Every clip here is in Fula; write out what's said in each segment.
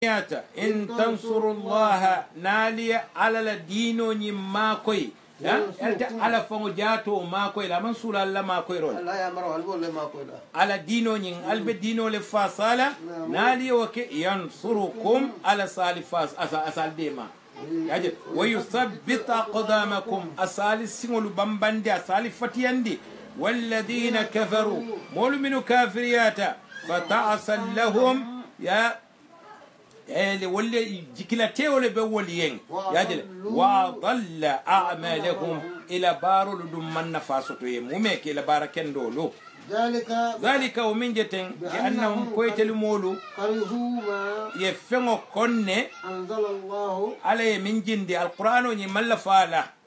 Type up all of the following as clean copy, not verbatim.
إن تنصروا الله نالي على الدين ما كوي على فمجاتو ما كوي لا منصور الله ما كوي رول لا يا مرو البول ما كوي على دينو نين الب دينو لفاصالة نالي وك ينصركم على صالفاس أسال ديما ويثبت أقدامكم أسال سمول بمبندي أسال فتياندي والذين كفروا مول من كافريات فتعسل لهم يا واللي جكلته ولا بولين يادل وضل أعمالهم إلى بارو لدم من نفاسته يمومك إلى باركن دولو ذلك ومن جتن كأنهم كويت المولو يفهموا كنّ أنزل الله عليه من جند القرآن يمل فاله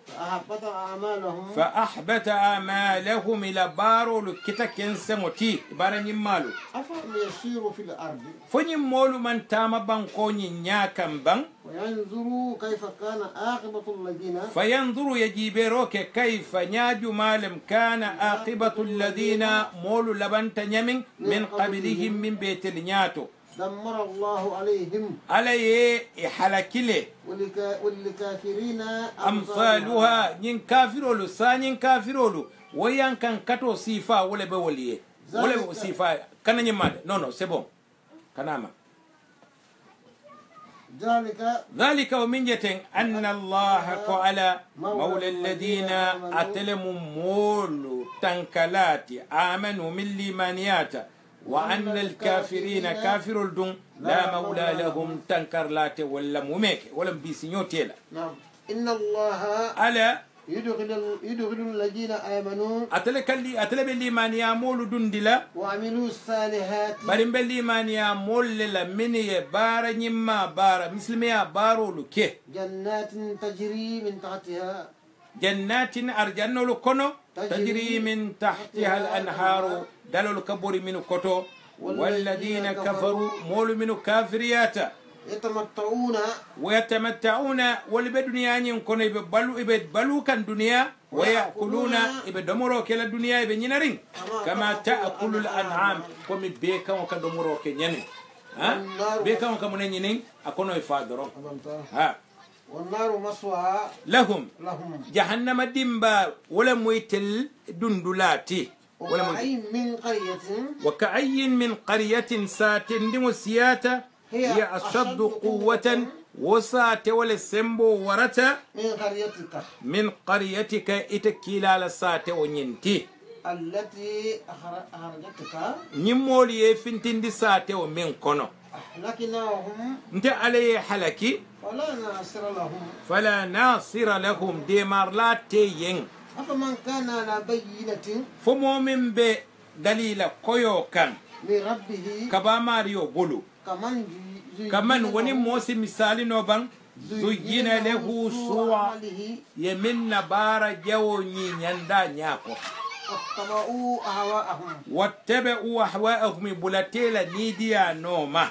فأحبط أعمالهم إلى بارو لكتا كنسموتي بارن مالو أفهم يسير في الأرض فنمولو من تام بانكوني نياكم بان وينظروا كيف كان عاقبة الذين فينظروا يجيبروك كيف ناجو مالم كان عاقبة الذين مولو لبنت يمن من قبلهم من بيت النياتو دمر الله عليهم عليه حلكله والكافرين أمثالها ين كافرولو سانين كافرولو ويان كان كاتو سيفا ولا بوليه ولا سيفا كان يمال نو سيبون كناما ذلك ومن جتن أن الله قال مولى الذين أتلموا مول تنكلات آمنوا من ليمانيات وأن الكافرين كافر الدون لا مولى لهم تنكر لات ولا مميك ولا بيسنيوتيلا نعم إن الله ألا يدخل الذين آمنوا أتلك اللي من يامول دندلا وعملوا الصالحات برين باللي من يامول لمن يبار نما بار مسلمي بارو لكه جنات تجري من تحتها جنات أرجنو لكنو تجري من تحتها الأنهار دلو كبر من كتو والذين كفروا مول من كافريات ويتمتعون والبدنيا يكون يبدلوا كان دنيا ويأكلون يبدمروا كلا دنيا يبنينرين كما تأكل الأنعام كم بيكا وكدمروا كنينين ها بيكا وكمنينين أكونوا يفادرون ها والنار مسوى لهم جهنم الدمبا ولا مويتل دندلاتي وكأي من قرية ساتن دمسياتا هي أشد قوة وسات ولا سمبو ورتا من قريتك إتكيلا لسات ونينتي التي أخرجتك نمولي فنتين دي سات ومن كونو لكنهم انت عليه حلكي فلا ناصر لهم ديمار لا تيين أفمن كان على بينة فمؤمن بدليل كويو كان لربه كبا ماريو بولو كمان وني موسى مثالي نوبان زين له سوء يمن بار جو نيندا نياكو واتبعوا أهواءهم بلاتيلا نيديا نوما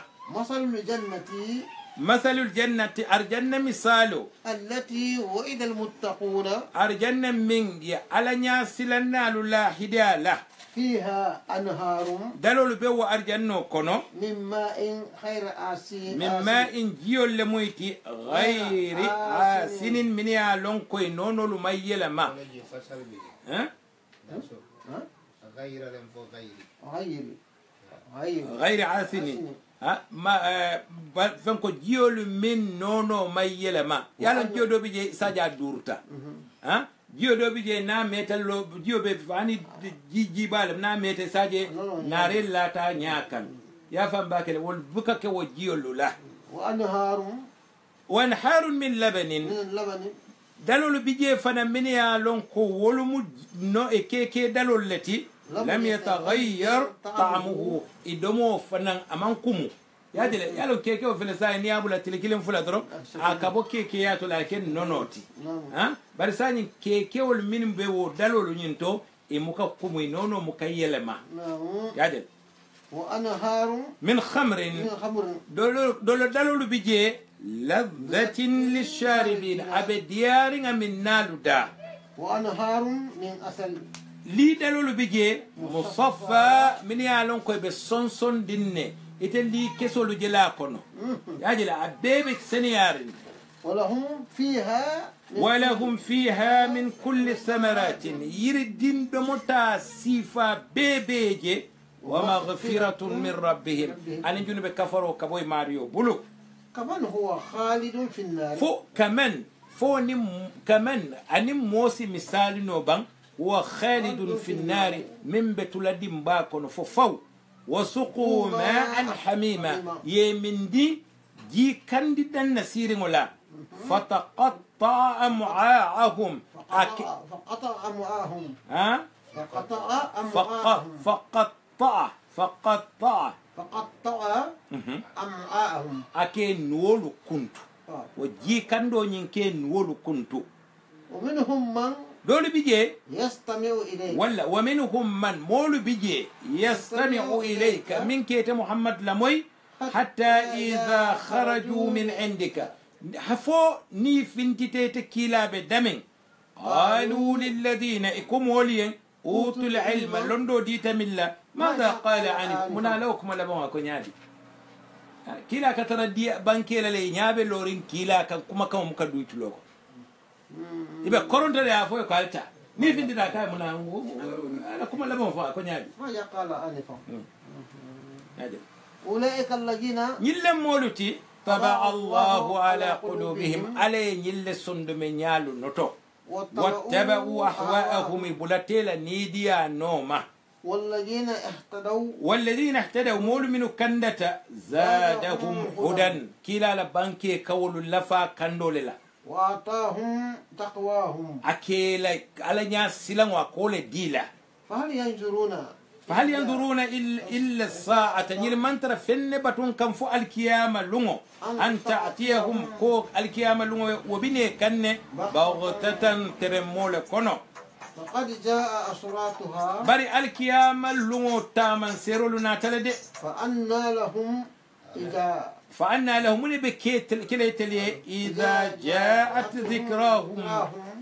مثل الجنة أرجنة مثاله التي وإذا المتقون أرجنة من على ناس لنا لله هداية فيها أنهار دلول بيو أرجنة كنو من ماء غير آسين من ماء جيول لمويتي غير آسين من يالون كوي نونو لميلا ما غير آسين ما فنكو جيول من نونو ميلا ما يالون جيو دو بيجي ساجا دورتا جيو دو بيجي نا ميتال لو جيو بي فاني جي بالم نا ميتال ساجي ناريل لاتا نياكان يا فان باكل والبكا كو جيول لا وانهار من لبن دلول بيجي فانا من يالون كو ولمو نو اكيكي دلول لتي لم يتغير طعمه إدمو فنان أمانكم يا دل يا لو كيكي وفلسطين نيابولا تلكيلم فلا درو أكابو كيكي يا تلاكين نونوتي ها برساني كيكي والمين بيو دلول ينتو إموكا كومي نونو مكيلما يا دل وأنهار من خمر دلول بيجي لذة للشاربين أبديار من نالودا وأنهار من أسل لي دلول بيجي مصفى من يالون كوي بسونسون ديني itelli kesolu jela kono yajila abebe seniyarin ولهم فيها من كل الثمرات يردين دمتا سيفا بيبيجي ومغفرة من ربهم أنا جنوب كفروا كبوي ماريو بلو كمان هو خالد في النار فو كمان كمان أني موسي مثال نوبان هو خالد في النار من بتولد باكون فو وسقوا ماء حميما يمندي جي كانديدا نسير ولا فتقطع أمعاءهم فقطع أمعاءهم ها فقطع أمعاءهم أكين نولو كنت وجي كاندو نينكين نولو كنت ومنهم من دول بيجي يستمع إليك ولا ومنهم من مول بيجي يستمع إليك من كيت محمد لموي حتى إذا خرجوا من عندك حفو ني فنتيت كيلا بدمن قالوا للذين إكم ولين أوتوا العلم لندو دي تملا ماذا قال عنكم منا لوكم لبوا كنيادي كيلا كتر دي بانكيلا لي نيابه لورين كيلا كما كم كدو تلوكو ibe koronta ya fo ko alta ni findira kay muna ala kuma labo fa ko nyaadi ma yaqala anifa أولئك الذين يلم مولتي طبع الله على قلوبهم علي يل سند من يالو نوتو واتبعوا أهواءهم بلاتيلا نيديا نوما والذين اهتدوا مول من كندة زادهم هدى كلا لبانكي كول لفا كندوللا وآتاهم تقواهم أكيلا على ناس سلام وقول ديلا فهل ينظرون إلا الساعة من ترى فين بتون كم فو الكيامة لونو أن تأتيهم كوك الكيامة لونو وبني كن بغتة ترمول كونو فقد جاء أشراطها بري الكيامة لونو تامن سيرولنا تلدي فأنا لهم من بكيت كليتلي إذا جاءت ذكراهم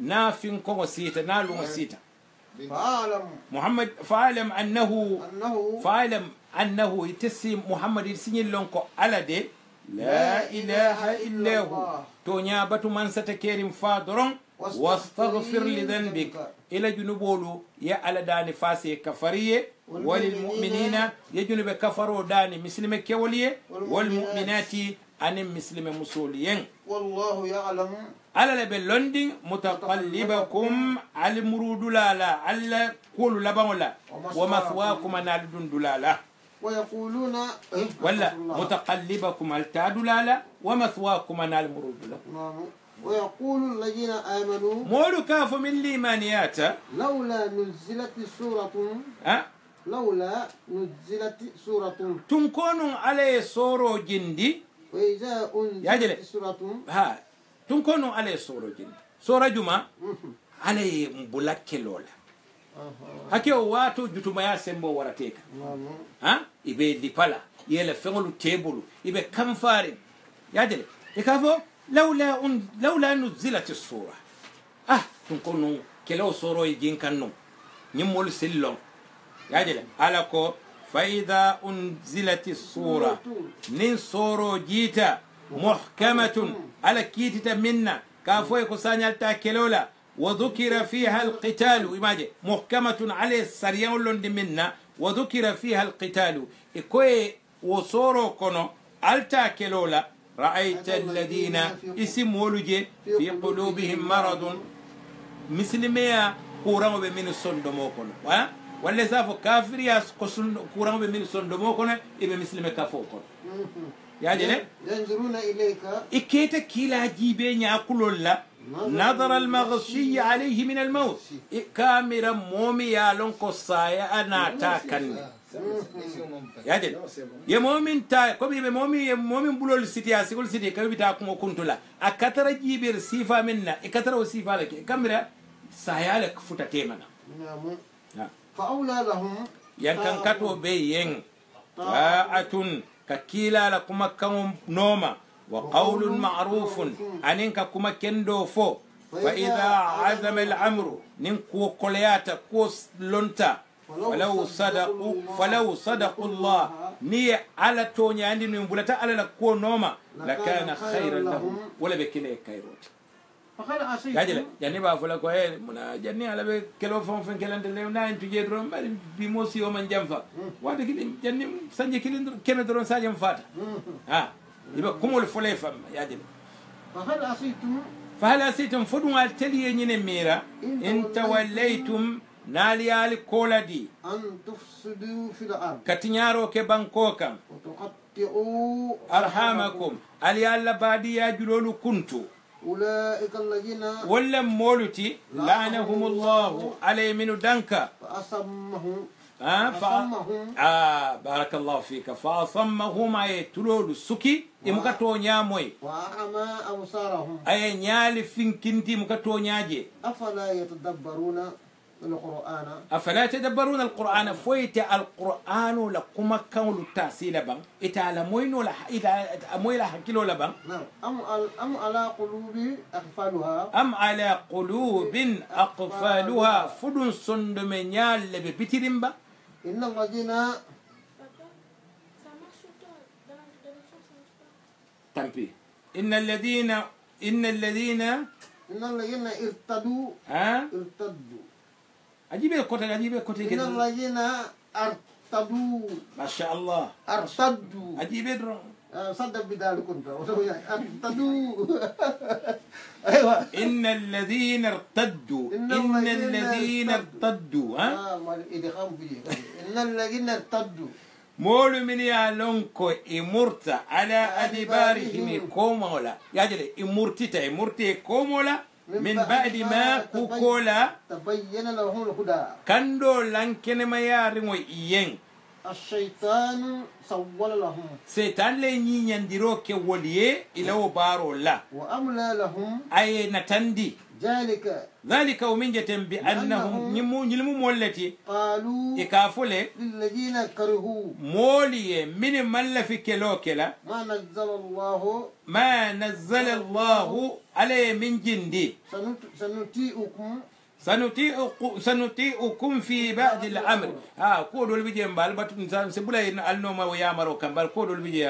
نافن كو سيتا نالو سيتا محمد فعلم أنه يتسي محمد يسني لونكو على دي لا إله إلا هو تونيا باتو من ستكيرم فادرون واستغفر لذنبك إلى جنوبولو يا على داني فاسي كفرية وللمؤمنين يجنب كفروا داني مسلم كولية والمؤمنات أن مسلم مسوليين والله يعلم على لبلندين متقلبكم على مرود لالا على كل لبولا ومثواكم على دندلالا ويقولون ولا متقلبكم على تادلالا ومثواكم على المرود لا ويقول الذين آمنوا مولو كاف من الإيمانيات لولا نزلت سورة تنكون على سورة جندي وإذا أنزلت سورة تنكون على سورة جندي سورة جمعة على مبلك لولا هكي واتو جتما يا سمبو وراتيك إبه دي بالا يلا فنولو تيبولو إبه كمفارين يجري يكافو لولا نزلت السورة تنكون كلو سورة يجين كنو نمول سلون يجري علىكو فإذا أنزلت السورة نين سورة جيتا محكمة على كيتة منا كافو يكساني التاكلولا وذكر فيها القتال إماجي محكمة على السريان لون منا وذكر فيها القتال إكوي وصورو كونو التاكلولا رأيت الذين اسم ولجي في قلوبهم مرض مسلمية كورانو بمن الصندمو كونو ولا زافو كافر يا كورانو بمن الصندمو كونو إبه مسلمة كافو كونو يا جنة ينظرون إليك إكيتا كيلا جيبين يأكلوا الله نظر المغشي عليه من الموت كاميرا مومي يا لونكو سايا أنا تاكن يا جن يا مؤمن تا كم يا مؤمن بلول سيتي أسيقول سيتي كم بتاعكم وكنتلا أكتر جيبير سيفا منا أكتر وسيفا لك كاميرا سايا لك فوتا تيمنا فأولى لهم ينكن كتو بين طاعة ككيلا لكم كم نوما وقول معروف أنك كما كندو فو فإذا عزم الأمر ننكو قليات كوس لنتا فلو صدقوا الله ني على توني عندي نبلتا على لكو نوما لكان خيرا لهم ولا بكلي كيروت فقال عصيتم كاجل جاني با فلا كو منا جاني على بكلو فون فين كلانت ليو ناين تجي درون بي موسي ومن جنفا واد كلي جاني سانجي كلي كين درون ساجم فات ها يبقى كومول فولي فام ياجل فهل عصيتم فدوا التلي ني ميرا ان توليتم ناليال كولدي أن تفسدوا في الأرض كتنيارو كبانكوكا وتقطعوا أرحامكم أليال بادي يجلول كنتو أولئك الذين ولا مولتي لعنهم الله علي من دنكا فأصمهم بارك الله فيك فأصمهم أي تلول سكي إمكتو نياموي وأعمى أبصارهم أي نيال فينكنتي مكتو نياجي أفلا يتدبرون القرآن أفلا تدبرون القرآن فويت القرآن لكم كون التأصيل بان إتعلمون ولا إذا أمويل حكيلو لبان نعم أم على قلوب أقفالها أم على قلوب أقفالها فدن سندمنيال لبترمبا إن الذين تنبيه إن الذين ارتدوا أجيب الكوتة إن الذين ارتدوا ما شاء الله ارتدوا أجيب الدرون صدق بدال كنت ارتدوا أيوة إن الذين ارتدوا إن الذين ارتدوا إن الذين ارتدوا مول من يالونكو إمورتا على أدبارهم كومولا يجري إمورتي كومولا من بعد ما كوكولا تبين لهم الهدى كندو لانكن ما يارمو إيين الشيطان سول لهم سيطان لي ينديرو كوليه إلو بارو لا وأملى لهم أي نتندي ذلك ومن جتن بأنهم نلمو مولتي قالوا إكافولي للذين كرهوا مولي من ملفي كلوكلا ما نزل الله عليه من جندي سنطيعكم في بعد الأمر كودو البيجي مبال بات سبولا إن النوم ويامرو كمبال كودو البيجي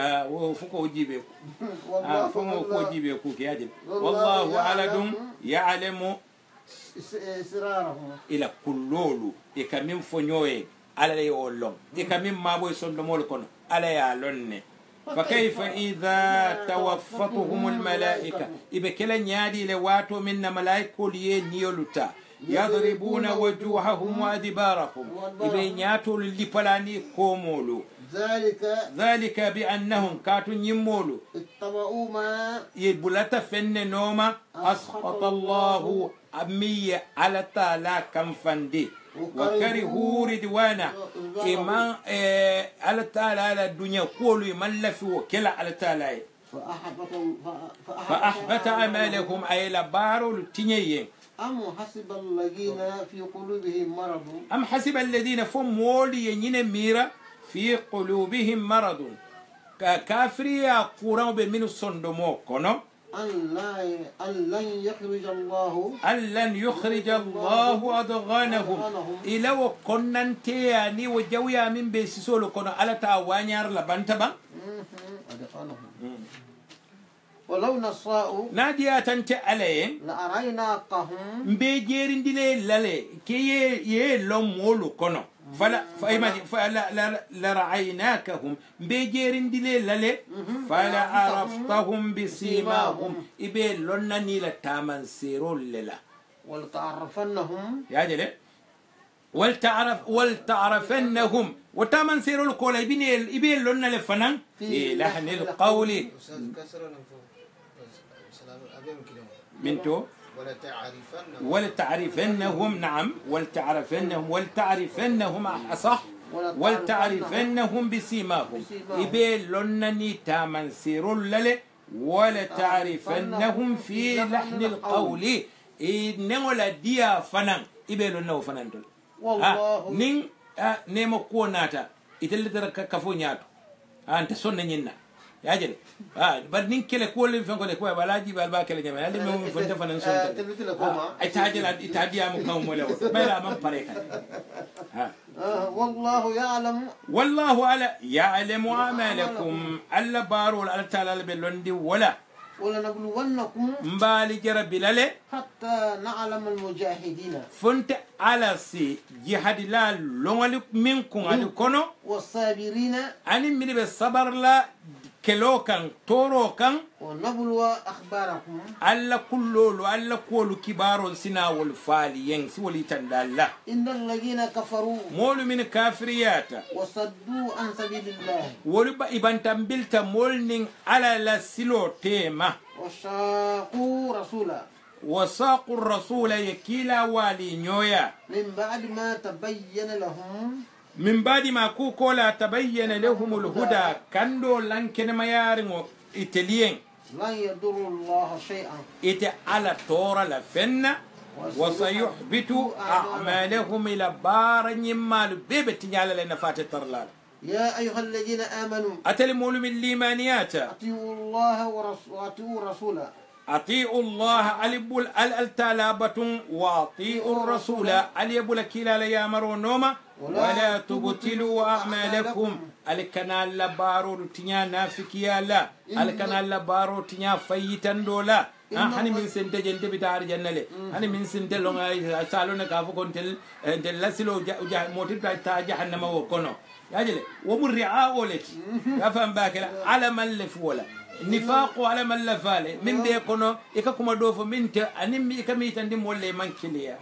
فوكو جيبه فوكو جيبه كوكي أجل والله أعلم يعلم سرارهم إلى كلولو إكمن فنيوه على يولون إكمن ما بو يسندمول كون على يالون فكيف إذا توفتهم الملائكة إبكلا نيادي لواتو من ملائكة لينيولوتا يضربون وجوههم وأدبارهم إبنياتو للبلاني كومولو ذلك بأنهم كاتوا يمولو اتبعوا ما يبلت فن نوما أسقط الله أمية على تالا كم فندي وكرهوا رضوانا إما على تالا على الدنيا كله من لفي وكلا على تالا فأحبط أعمالهم أي لبارو لتنيين أم حسب الذين في قلوبهم مرض أم حسب الذين فمولي ينين ميرا في قلوبهم مرض كافريا قرام بمن الصندمو كنو أن لن يخرج الله أضغانهم إلا وكنا تياني وجويا من بيسسولو كنو على تاوانيار لبنتبا ولو نصاء ناديا تنت عليه لأريناكهم بيجيرين دي لالي كي لومولو كنو فلا لرعيناكهم بيجيرين دي لالي فلا عرفتهم بسيماهم إبي لنا نيلا تامن سيرول للا ولتعرفنهم يا جلي ولتعرفنهم وتامن سيرول كولا إبي لنا لفنان في لحن القول منتو ولتعرفنهم نعم ولتعرفنهم أصح ولتعرفنهم بسيماهم إبي لنني تامن سير للي ولتعرفنهم في لحن القول نولا ديا فنان إبي لنو فنان دول نين نيمو كوناتا إتلتر كفونياتو أنت سنة نينا يا جري بعد نين كله كل فين كله كوي بلاجي بالبا كله جماعة اللي مهم فنت فنان سنت أتاجل أتاجي أمو كم ولا بلا من بريكا والله يعلم والله على يعلم أعمالكم ألا بارو الألتال بلوندي ولا ولنبلونكم مبالي جرب لله حتى نعلم المجاهدين فنت على سي جهاد لا لونغالي منكم على كونو والصابرين أني من بالصبر لا كلو كان تورو كان ونبلو أخباركم alla kullolu alla kuwolu kibaron sina wol faali yen si woli tandalla إن الذين كفروا molu min kafiriyata وصدوا عن سبيل الله wolu ba ibantambilta mol nin ala la silo tema وشاقوا رسولا wasaqu rasula yakila wali nyoya من بعد ما تبين لهم min badi ma ku kola tabayyana lahumul huda kando lankene mayaringo italien لن يضروا الله شيئا ite ala tora la fenna وسيحبط أعمالهم إلى بار نمال بيبت نيالا لنا فاتت ترلال يا أيها الذين آمنوا أتل مولم الليمانيات أطيعوا الله وأطيعوا رسوله أطيعوا الله ألبول التالابة وأطيعوا الرسول أليبول كلا ليامروا نوما ولا تبتلوا أعمالكم الكنال لبارو تنيا نافكيا لا الكنال لبارو تنيا فايتان دولا hani min sente jente bitar jannale hani min sente longa salona ka fu kon tel lasilo motit ta jahannama wo kono yajele wo murri'a oleti ya fam bakela ala man lef wala nifaqu ala man lafale min be kono ikakuma do fo min ta anim ikami tan dim wolle man kiliya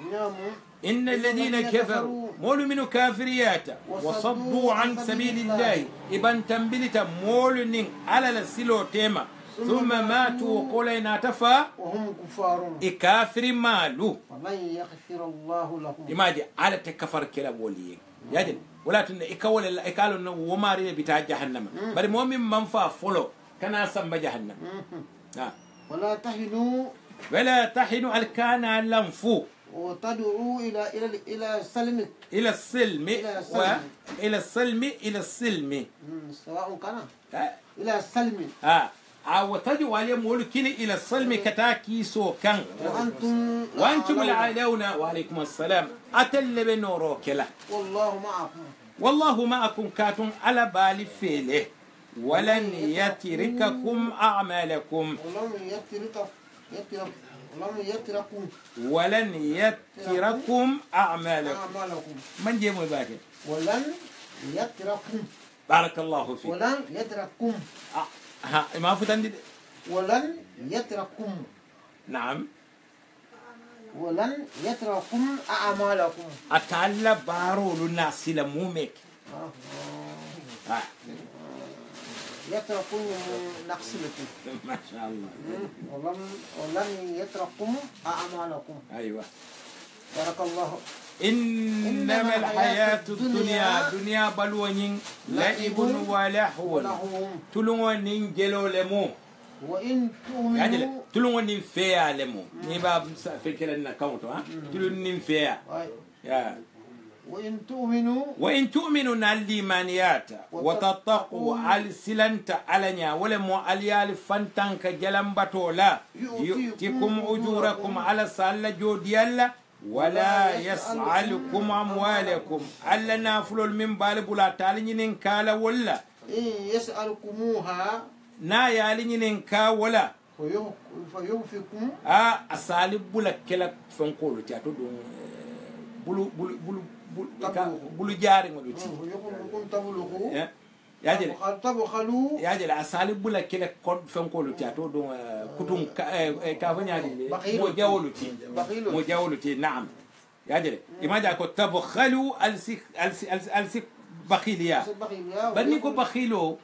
إن الذين كفروا مول من كافريات وصدوا عن سبيل الله إبن تنبلت مول على السلو تيما ثم ماتوا قولنا تفا وهم كفار إكافر مالو فمن يغفر الله لهم إماجي على تكفر كلا بولي يجل ولا تن إكول إكالو نو وماري بتاع جهنم بل مؤمن منفع فلو كان أسمى جهنم ولا تهنوا ولا تحنوا الكان لنفو وتدعوا إلى السلم إلى السلم إلى السلم إلى السلم سواء كان إلى السلم وتدعو عليهم ولكن إلى السلم كتاكي سو كان وأنتم العالون وعليكم السلام أتل بنورو كلا والله معكم والله معكم كاتم على بالي فيله ولن يترككم أعمالكم ولن يتركم أعمالكم من جيم باكر ولن يتركم بارك الله فيك ولن يتركم ما فتندي ولن يتركم نعم ولن يتركم أعمالكم أتعلى بارو الناس لمومك يتركم نقصلكم ما شاء الله ولن يتركم أعمالكم أيوة بارك الله إنما الحياة الدنيا دنيا بلوين لعب ولهو تلوين جلو لمو وإن تؤمنوا تلوين فيا لمو نباب فكرة نكاونتو تلوين فيا وإن تؤمنوا الإيمانيات وتتقوا على سلنت علنيا ولمو عليال فانتانك جلم بطولا يؤتكم أجوركم على سال جوديالا ولا يسعلكم أموالكم ألا نافلوا من بالبلا تالين كالا ولا يسألكموها نا يالين كا ولا فيوفكم أسالب بلا كلا فنقولوا تياتو دون بلو جاري ملوتي ياجل أسالب بلا كلا كود فنقولوا تياتو دون كتون كافنيا مو جاولوتي نعم ياجل إما جاكو تبخلوا ألسي بخيليا بني كو بخيلو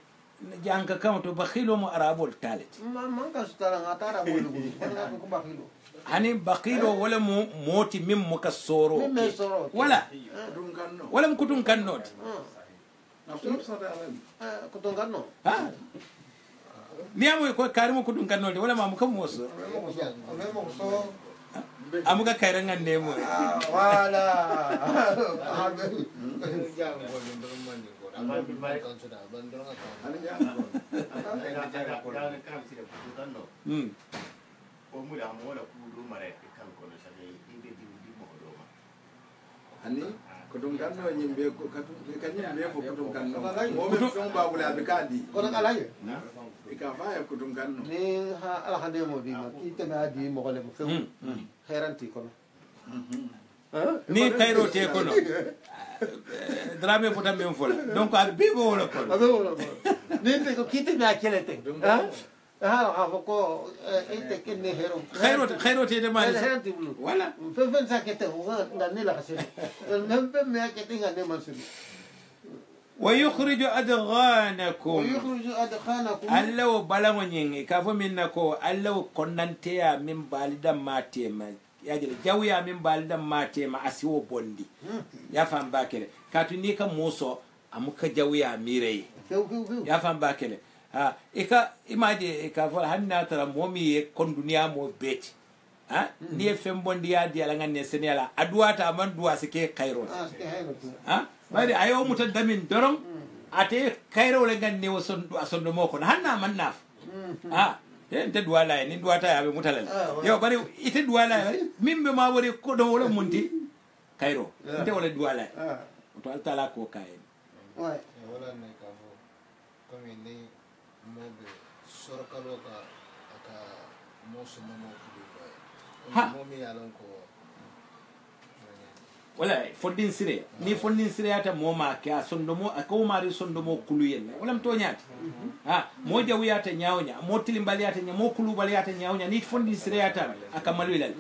janga kama to bakhilo mo arabol talet man ka stara ngata arabol ko bakhilo hani bakhilo wala mo moti mim mo kasoro wala wala mo kutun kannot kutun kanno ni amo ko karimo kutun kannot wala ma mo kam moso amuga kairangan nemo wala kutum kanno nyimbe ko kanyimbe ko kutum kanno mo be fon babula be kadi ko nak alaye ika fa kutum kanno ni ha ala hande mo di ma ki tana di mo gole mo few heranti kono ni kayro te kono drame potam men fola donc al bibo wala kono ni te ko kiti na kelete ha ko ente kenne hero khayro te de mali heranti bulu wala fen sa kete ngani la khasiri membe me kete ngani masuli ويخرج أدغانكم ويخرج أدخانكم الله بلغ نين كافو منكو الله كوننتيا من بالدا ماتيما ياجل جاويا من بالدا ماتيما اسيو بوندي يا فام باكله كاتوني كا موسو امكا جاويا ميري يا فام باكله ها إيكا إمادي كافو هننا ترى مومي كون دنيا مو بيت ها ني فم بوندي يا دي على ngane senela aduata man duwa sike khairo ha bari ayo muta damin dorong ate kayro le ganne woson do asondo moko hanna man naf te duwala ni duwata yabe mutalal yo bari ite duwala mimbe ma wori ko do wala munti kayro ite wala duwala to altala ko kay ouais wala ne ka fo comme ni mobe sorkalo ka aka moso mo ko mo mi alon ko wala fondin sire ni fondin sire ata moma ka sondomo ko mari sondomo kulu yelle wala mto nyaati ha mo jawi ata nyaawnya mo tilimbali ata mo kulu bali ata nyaawnya ni fondin sire ata akamalu ilal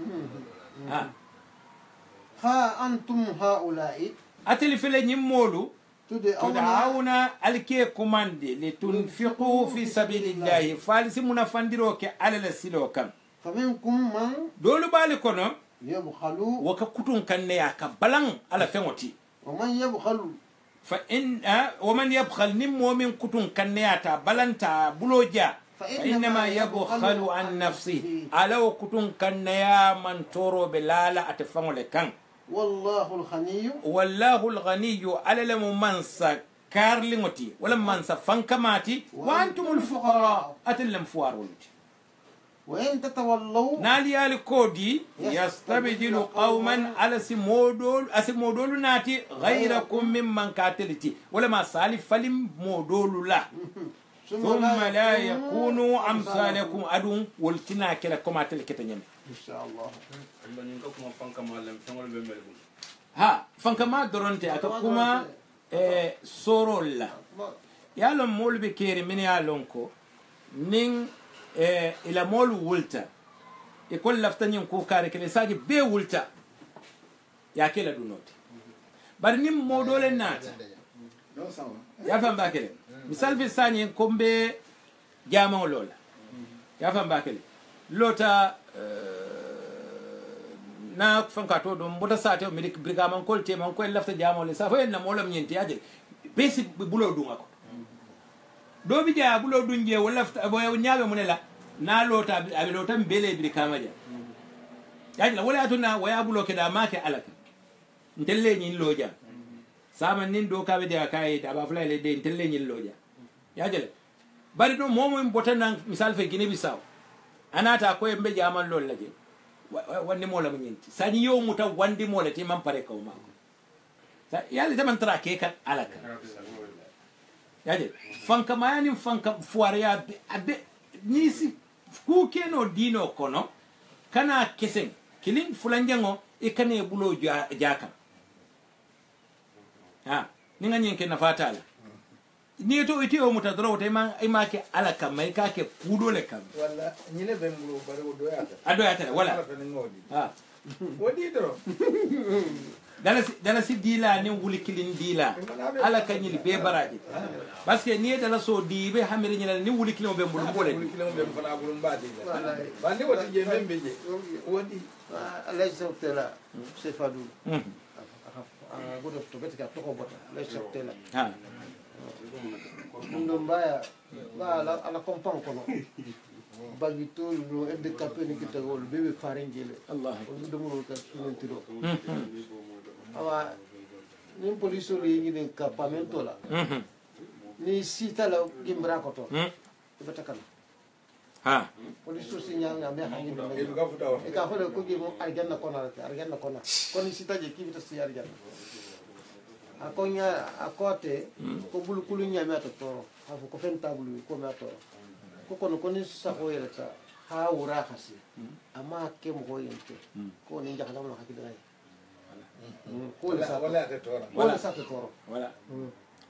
ha antum haula'i ateli fele nyimmolu tud'auna tud'auna alke commande li tunfiqu fi sabilillahi falisi munafandiro ke alala silo kam faminkum man dolu bali kono yabkhalu waka kutun kanne ya ka balan ala fengoti wa man yabkhalu fa in wa man yabkhal nim mu'min kutun kanne ya ta balanta buloja fa inma yabkhalu an nafsihi ala kutun kanne ya man toro belala atafangole kan wallahu al-ghaniy wallahu al-ghaniy ala lam mansa karlingoti wala mansa fankamati wa antumul fuqara atallam fuarulti وإن تتولوا نالي الكودي يستبدل قوما على سمودول ناتي غيركم ممن قاتلتي ولا ما سالف فلم مودول لا ثم لا يكونوا أمثالكم أدون ولتنا كلا كما تلكتنيم إن شاء الله ها فانكما درونتي أكما سورول يالون مول بكيري من يالونكو نين ila molu wulta e kol laftanyin ko kare kele saji be wulta ya kela dunoti bar nim modole nati ya fam bakele misal fi sani kombe jama lola ya fam bakele lota na fanka to dum bota sate o medik brigaman kolte man ko lafta jama le sa fo en na molam nyenti aje besi bulo dunga ko do bi ja bulo dunje wala boy nyaabe munela na lota abi lota mbele bi kamaja yaji la wala atuna waya bulo ke da make alaka ntelle nyin loja sama nin do kabe de kai da ba fla le de ntelle nyin loja yaji bari do momo mbotana misal fe gine bisaw anata ko embe jaman lol laje wandi mola munyenti sani yo muta wandi mola ti man pare ko ma sa yalla taman tra ke kan alaka yaje fanka mayani fanka fuariya abe nisi ku keno dino kono kana kesen kilin fulanjango e kane bulo jaka ha ninga nyenke na fatala ni to iti o mutadro te ma ke alaka mai ka ke kudole kam wala nyine be bulo bare o doyata adoyata wala ha wodi dro dala si dila ni wuli kilin dila ala kanyil be baraji parce que ni dala so di be hamire nyala ni wuli kilin be mbul mbole wuli kilin be fala bulum badi bandi wati je membe je wodi Allah subhanahu c'est fadou godo to betika to ko bota Allah subhanahu ha ndo mbaya ba ala kompan kono bagito no ende kapeni kitagol bebe faringile Allah ndo mo ka suntiro awa ni police li ngi campamento la ni sita la gimbra ko to betakal ha police si nyanga me hangi do e ka futa wa e ka fole ko gi mo arjanna kona kon sita je ki bita si arjanna akonya akote ko bulu kulu nyame to toro afu ko fen tabulu ko ma toro ko kono koni sa ko yelta ha wura khasi ama ke mo yente ko ni jaxala mo hakki dray ko le sa wala te toro wala sa te toro wala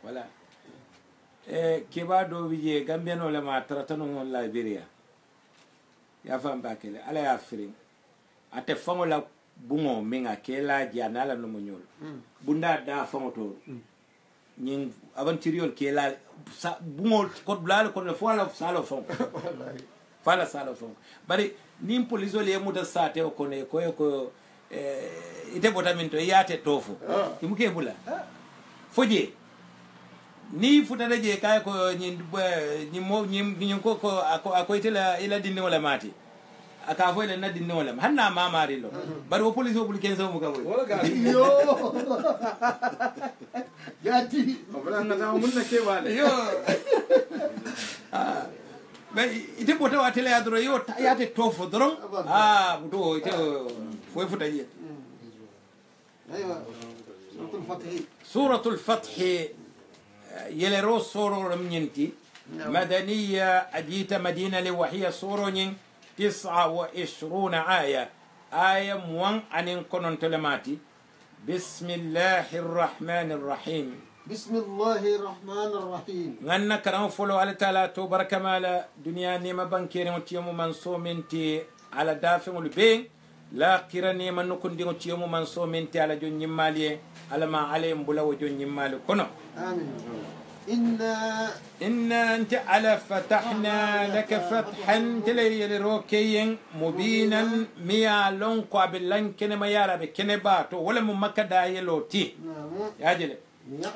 wala keba do wiye gambiano le ma tratano non Liberia ya fam bakele ala ya firing ate fango la bungo minga kela jana la no monyol bunda da fango to nyin aventuriol kela bungo ko blal ko le fola salo fango fala salo fango bari nim police le muta sate ko ne ko ite botaminto yate tofu imuke bula foje ni futata je kay ko ñin ko ako itela ila dindi wala mati aka fo ila na dindi wala hanna mamari lo bari wo police wo bul kenso mu ka wala ga yo gati wala na mun na ke wala yo ba ite bota wa tele adro yo yate tofu dron buto ite fo futa je aywa suratul fath يلرو سورو رمينتي مدنية أجيت مدينة وهي سورو 29 آية موان أن كنون تلماتي بسم الله الرحمن الرحيم بسم الله الرحمن الرحيم غنى كرام فلو على تعالى تبارك مالا دنيا نيما بانكيري وتيمو منصو منتي على دافع البين لا كيرا نيما نكون دي وتيمو منصو منتي على جون نمالي على ما عليهم بلا وجون نمالي كنو آمين إنا أنت على فتحنا لك فتحا تلي روكيين مبينا ميا لونكو أبلان كنما يارا بكنباتو ولا ممكا دايلوتي يا جلي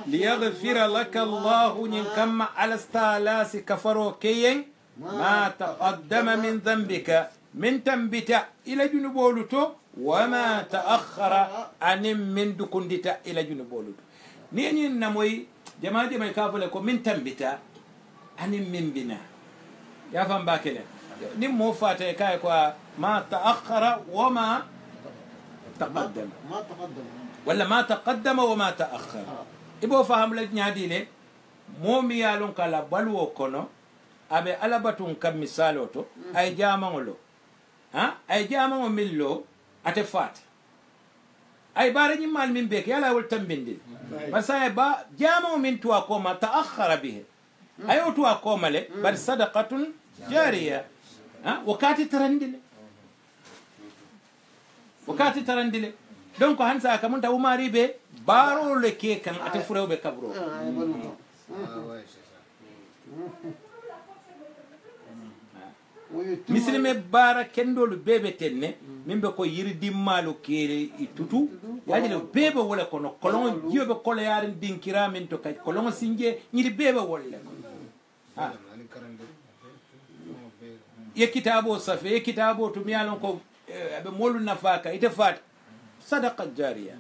ليغفر لك الله نكم على استالاس كفروكيين ما تقدم من ذنبك من تنبت إلى جنبولتو وما تأخر عن من دكندت إلى جنبولتو نيني نموي جماعة ما يكافل لكم من تنبتا عن من بنا يا فهم باكله نمو فاتي كايكوا ما تأخر وما تقدم ولا ما تقدم وما تأخر إبو فهم لك نادي لي مو ميالون كلا بلو كونو أبي ألبتون كم مثالوتو أي جامعولو أي جامعو ملو أتفات أي بارني مال من بيك يلا ولتم بندل بس أي با جامو من تواكوما تأخر به أيو تواكوما له بل صدقة جارية وكاتي ترندل دونك هنسا كمان تا وماري به بارو لكي كان أتفرو بكبرو misilime bara kendolu bebe tenne mimbe ko yirdi malu kere itutu yajile bebe wala kono kolongo jibe kolo yarin dinkira min to kay kolongo sinje nyiri bebe wala ye kitabo safe ye kitabo to miyalon ko be molu nafaka ite fat sadaqa jariya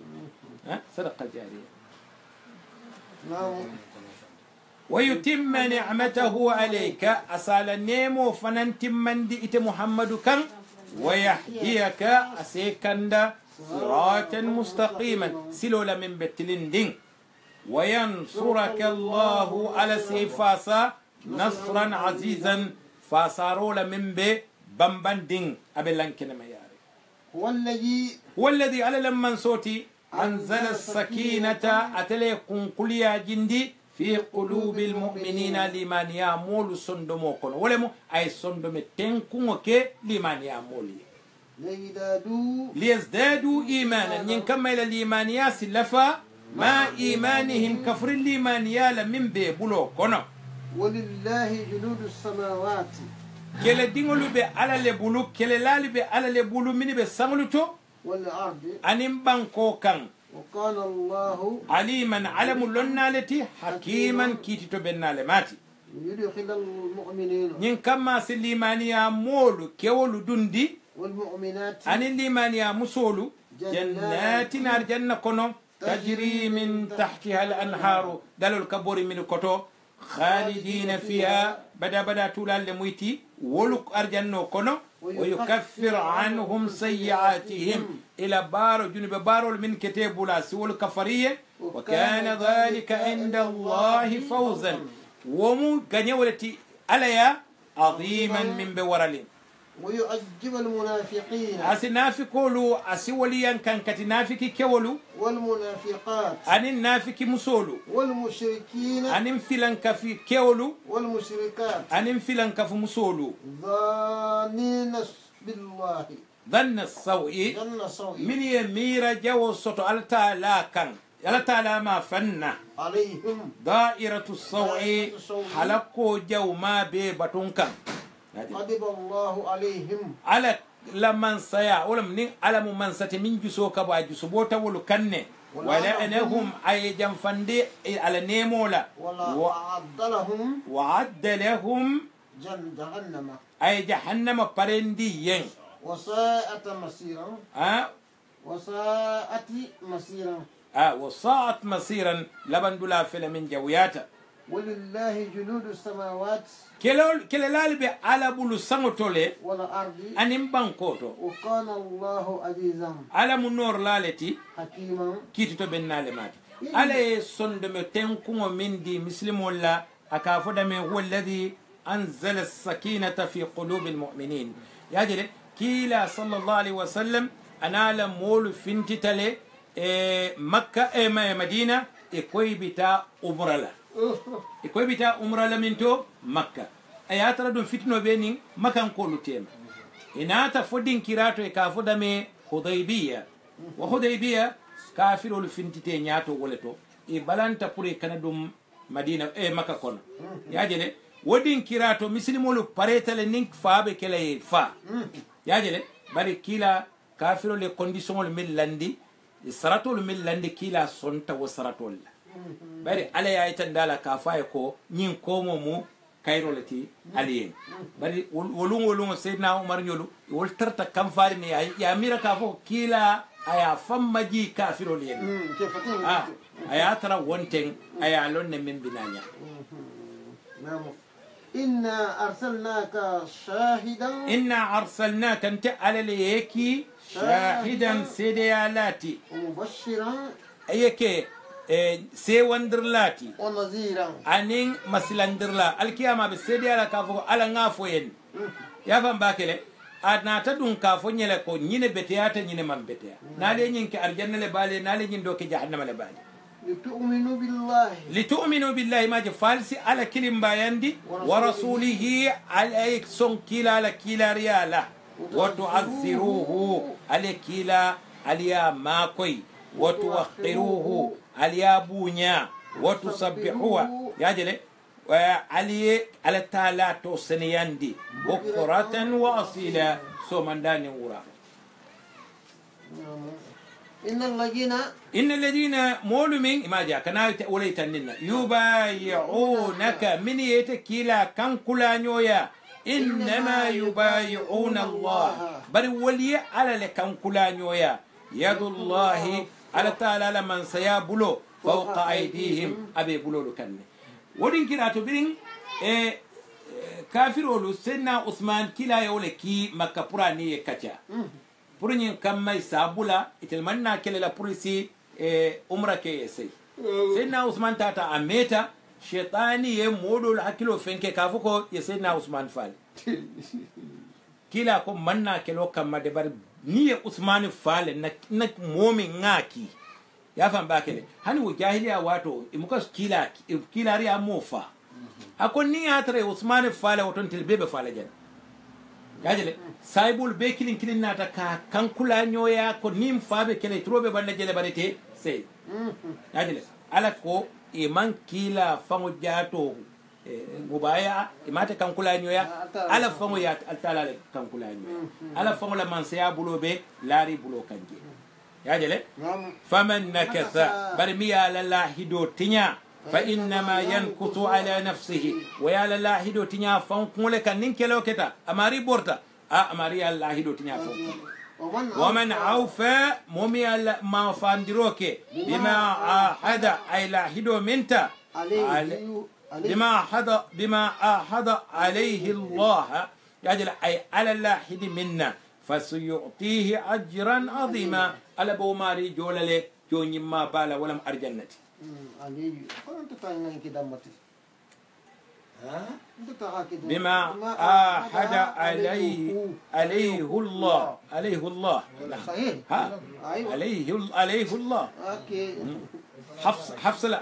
sadaqa jariya ويتم نعمته عليك أسال النيمو فننتم من دي محمد كان ويحييك أسيكند صراطا مستقيما سلولا من بتلندين وينصرك الله على سيفاسا نصرا عزيزا فاسارولا من بمبندين أبلان كنما ياري هو الذي على لمن صوتي أنزل السكينة أتليكم كليا جندي في قلوب المؤمنين لمن يعمل صندمو كون ولمو اي صندم تنكو كي لمن يعمل ليزدادوا ايمانا ينكمل الايمان ياسلفا ما ايمانهم كفر الايمان يالا من بيبلو كون ولله جنود السماوات كلا دينغلو بي على لبلو كلا لالي بي على لبلو من بي سانغلوتو والارض انيم بانكو كان وقال الله عليما علم لنالتي حكيما كيتو بنالماتي يدخل المؤمنين نين كما سليمانيا مولو كيولو دوندي والمؤمنات أن الليمانيا مسولو جنات نار جنة كنو تجري من تحتها الأنهار دلو الكبور من كتو خالدين فيها بدا تولا لمويتي ولك أرجنو كنو ويكفر عنهم سيئاتهم إلى بارو جنب بارو من كتاب لا سوى الكفرية وكان ذلك عند الله فوزا ومو غنيولتي عليا عظيما من بورالين ويعجب المنافقين أسنافقولو أسوليا كان كتنافق كولو والمنافقات أن النافق مسولو والمشركين أن فلان كفي كولو والمشركات أن فلان كف مسولو ظانين بالله ظن السوء من يمير جو الصوت ألتا كان ألتا ما فن عليهم دائرة السوء حلقو جو ما ببطن كان غضب الله عليهم على لمن سيا ولم نين على من ستمين جسو كبا جسو بوتا ولو كنه ولعنهم أي جنفندي على نيمولا وعد لهم جهنم أي جهنم برندي ين وساءت مصيرا وساءت مصيرا وساءت مصيرا لبن دولا فيلم جوياتا ولله جنود السماوات كلا لالبي على بلو سانوتولي والأرض أنيم بانكوتو وكان الله عزيزا على منور لالتي حكيما كيتو بنالي ماتي على صندم تنكو من دي مسلم ولا أكافو دمي هو الذي أنزل السكينة في قلوب المؤمنين يجري كيلا صلى الله عليه وسلم أنا لمول فينتي تالي مكة مدينة إكوي بتا أمرلا إكوي بتا أمرلا منتو مكة أياترا دون فتنو بينين مكان كولو تيم إناتا فودين كيراتو إكافو دمي حديبية وحديبية كافر الفينتي تينياتو ولتو إبالانتا بوري كندوم مدينة مكة كون يجري ودين كيراتو مسلمولو باريتال نينك فابي كلا فا يجري bari kila kafiro le condition mil landi saratol mil landi kila sonta wo saratol bari ala ya itandala ka fa ko nyin komo mu kayrolati aliyen bari wolungo sayyidina umar nyolu wol tarta kam faari ne ya mira ka fo kila aya fammaji kafiro le aya tara wonten aya lonne min binanya إنا أرسلناك شاهدا إنا أرسلناك أنت على ليكي شاهدا سيديالاتي ومبشرا أيكي سيواندرلاتي ونذيرا أنين مسلاندرلا الكيامة بسيديالا كافو على نافوين يا فهم باكله adna ta dun ka fo nyele ko nyine beteyata nyine man beteya nale nyinke arjanna le bale nale nyin do ke jahannama le bale لتؤمنوا بالله ما جفالسي على كلم بايندي ورسوله على سون كيلا على كيلا ريالا وتعذروه على كيلا عليا ماكوي وتوقروه عليا بونيا وتسبحوه يا جلي علي على تالا توسنياندي بكرة وأصيلا سومنداني ورا إن الذين مولمين ما جاء كنا وليت لنا يبايعونك من يتكيلا كان كلا نيويا إنما يبايعون الله بل ولي على لكان كلا نيويا يد الله على تعالى لمن سيابلو فوق أيديهم أبي بلو كان ودين كنا تبين كافرولو سيدنا عثمان كلا يولكي مكبراني كتا purin kamai sabula itilmanna kele la purisi umra ke yesi sayyidina usman tata ameta shaytani ye modol hakilo fenke kafuko ye sayyidina usman fal kila ko manna kelo kamma de bar ni ye usman fal na momi ngaki ya fam bakele hani wo jahiliya wato imuka kila ri amofa akon ni atre usman fal woton tilbebe fal jan yajele saibul be kilin nata ka kankula nyoya ko nim fabe kele trobe banda jele barete sey yajele ala ko iman kila fango jato mubaya imate kankula nyoya ala fango ya altala kankula nyoya ala fango la manseya bulobe lari bulo kanje yajele faman nakatha barmiya la hido tinya فإنما ينكث على نفسه ويا الله هدو تنيا فانكول كان نينكلو كتا أماري بورتا أماري الله هدو تنيا ومن عوفى مومي ما فاندروك بما عهد أي هدو منتا بما عهد عليه الله يجل أي على اللاحد منا فسيعطيه أجرا عظيما على بوماري جولة جوني ما بالا ولم أرجنتي علي أنت تاني كده متى بما آحد عليه الله صحيح عليه الله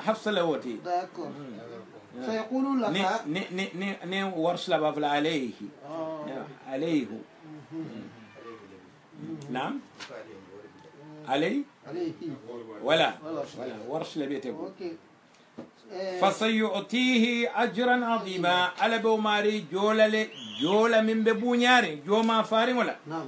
حفص لوتي سيقولون لك ني ورش لباب عليه عليه نعم عليه ولا ورش لبيته فسيعطيه أجرا عظيما على بوماري جولة من ببونياري جوما فارين ولا نعم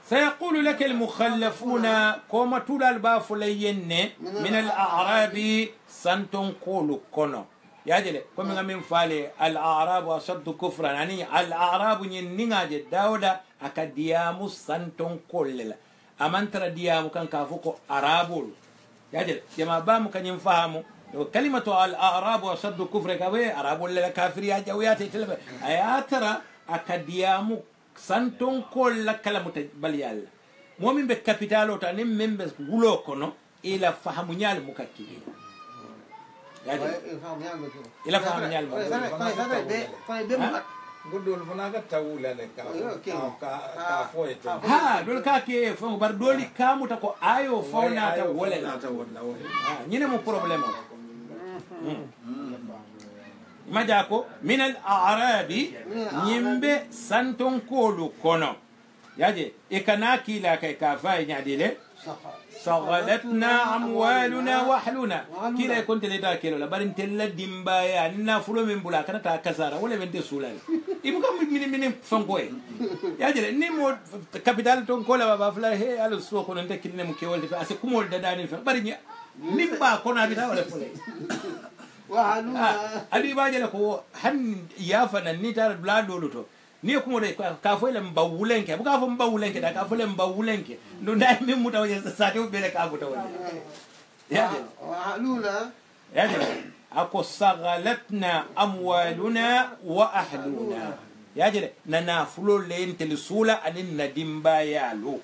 سيقول لك المخلفون كوما تولا البافلين من الأعراب سنتون كولو كونو ياجل كوما من فالي الأعراب أشد كفرا يعني الأعراب ينيناج داودا أكاديامو سنتون كوللا أمانترا ديامو كان كافوكو أرابول ياجل جما بامو كان ينفهمو كلمة الأعراب أشد كفرا كوي أرابول لا كافر يا جوياتي تلبا أياترا أكاديامو santon kolla kala mutabaliyal momin be capitalo ta nim membes wulo kono ila fahamu nyal mukakkili yadi ila fahamu nyal godol fana ka tawula le ka foyete ha dol ka ke fo bar doli kamuta ko ayo fawna ta wala nyine mo problème majako min al-a'rabi nyimbe santon kolu kono yaje ikanaki la kay kafay nyadile saghalatna amwaluna wa ahluna kila kunti leta kelo la barin tella dimbaya na fulo min bula kana ta kasara wala men de sulal ibuka min fangoy yaje ni mo capital ton kola baba fla he alu so kono nte kidine mu kewolde fa ase kumol dadani fa bari nimba kono abita wala fulay ali baje la ko han yafa nan ni tar bla doluto ni ko mo de ka fo le mbawulenke bu ka fo mbawulenke da ka fo le mbawulenke ndo nday mi muta waje sa te be le ka buta waje ya ahluna ya ako saghalatna amwaluna wa ahluna ya jele nana fulo le intel sula anin nadimba yalo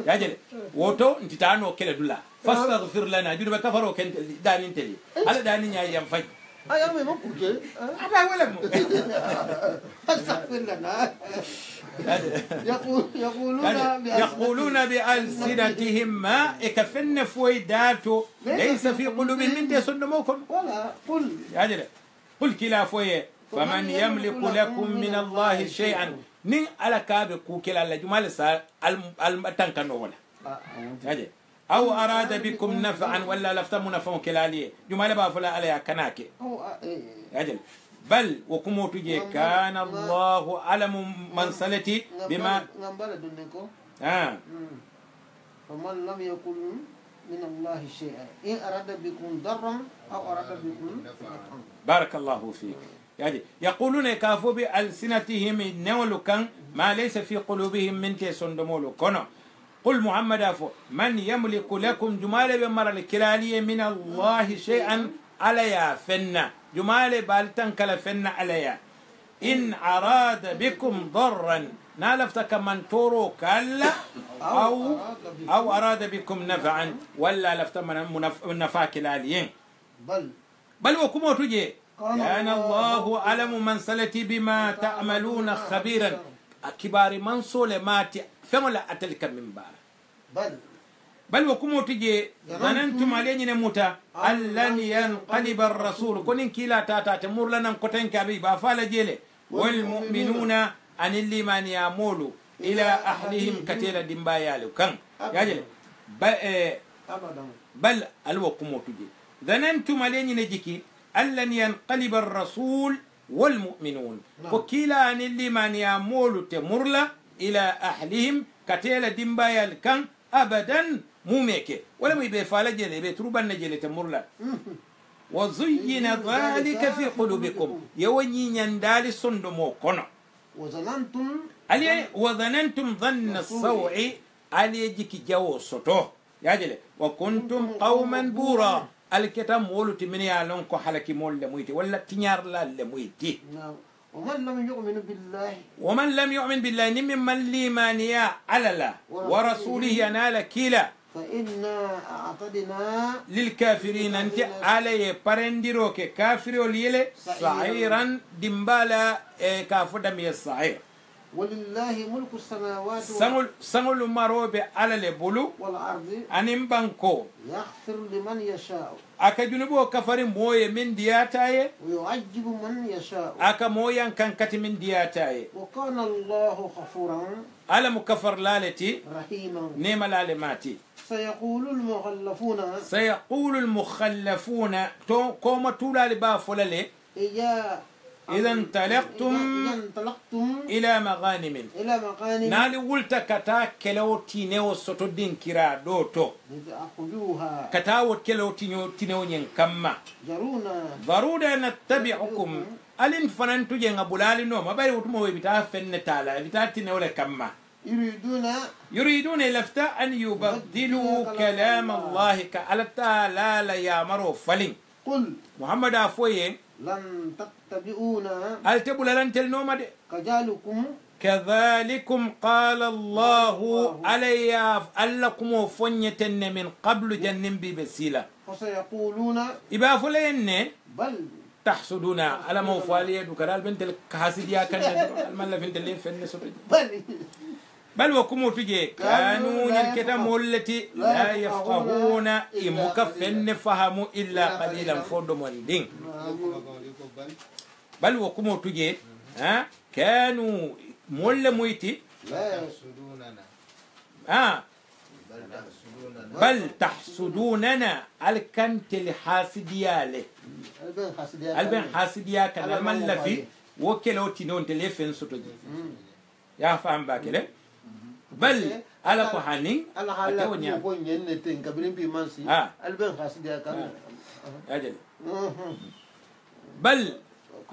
ya jele woto ntitano kele dula fastaghfir lana junuba kafaro ken danin teli ala danin ya yam faj aya me mo kuke aba wala mo fastaghfir lana يقولون بألسنتهم ما إكفن فويداتو ليس في قلوبهم من يسنموكم ولا قل كلا فوي فمن يملك لكم من الله شيئا نين على كاب كوكلا لجمال المتنكنو ولا أو أراد بكم نفعا ولا لفتم نفعا كلاليه جمال بافلا عليها كناكي أجل بل وكمو تجي كان الله علم منسلتي بما فمن لم يكن من الله شيئا إن أراد بكم ضرا أو أراد بكم نفعا بارك الله فيك يقولون كافوا بألسنتهم نولو كان ما ليس في قلوبهم من تسندمولو كنو قل محمد أفو من يملك لكم جمال بمر الكلالية من الله شيئا عليا فنا جمال بالتن كلا فنا عليا إن أراد بكم ضرا نالفتك من تورو كلا أو أراد بكم نفعا ولا لفت من نفع كلاليين بل وكما تجي كان الله علم من سلتي بما تعملون خبيرا كبار من سولمات فملا أتلك من بار بل وكم تجي ظننتم علينا نموتا ألن ينقلب الرسول كونين كلا تاتا تمر لنا كتن كبي بافال جيله والمؤمنون أن اللي من يامولوا إلى أهلهم كتير دمبايالو كان ياجل بل الوكم تجي ظننتم علينا نجيكي ألن ينقلب الرسول والمؤمنون وكلا أن اللي من يامولوا تمرلا إلى أهلهم كتير دمبايال كان أبدا موميكي ولا مي بفال جيله بتروبا نجيله تمرلا وزين ذلك في قلوبكم يوني يندال صندمو كنا وظننتم ظن السوء علي جيكي جو سوتو ياجله وكنتم قوما بورا الكتاب مولو تمني علون كو حلكي مول لمويتي ولا تنيار لا لمويتي ومن لم يؤمن بالله ومن لم يؤمن بالله نمن ليمانيا على الله ورسوله ينال كلا فإنا أعتدنا للكافرين أنت علي برندروك كافر وليلة سعيرا دمبالا كافر دمي السعير ولله ملك السماوات سنغل مروب على البلو والأرض أنم بانكو يغفر لمن يشاء aka junubo kafari moye min diyataye ويعجب من يشاء aka moyan kan kati min diyataye وكان الله غفورا ala mukafar lalati رحيما nema lalemati سيقول المخلفون سيقول المخلفون كوما تولا لبا فلالي إذا انطلقتم إلى مغانم نالي ولتا كتا كلاو تينيو سوتو دين كرا دوتو كتا كلاو تينيو نين كما ضرونا نتبعكم ألين فننتو جنغ بولالي نو ما باي وتمو بتا فن تالا بتا تينيو لكما يريدون لفتا أن يبدلوا كلام الله كألتا لا لا يامروا فلين قل محمد أفوي لن تتبعونا هل تبول لن تلنوم كذلكم قال الله علي ألكم فنيتن من قبل جنن ببسيلة فسيقولون إبا فلين بل تحسدونا على موفالية دكرال بنت الكاسديا كان المال فين تلين فين سبج بل وكم تجي كانوا الكتاب التي لا يفقهون إمكفن فهموا إلا قليلا فردمون دين بل وكم تجي كانوا مول مويتي لا يحسدوننا بل تحسدوننا الكنت الحاسديالي البن حاسديا كان المال في وكلو تنون تلفن سوتجي يا فهم باكله بل على كهانين على كوني نتين كبرين بيمانسي البن حاسديا كان أجل بل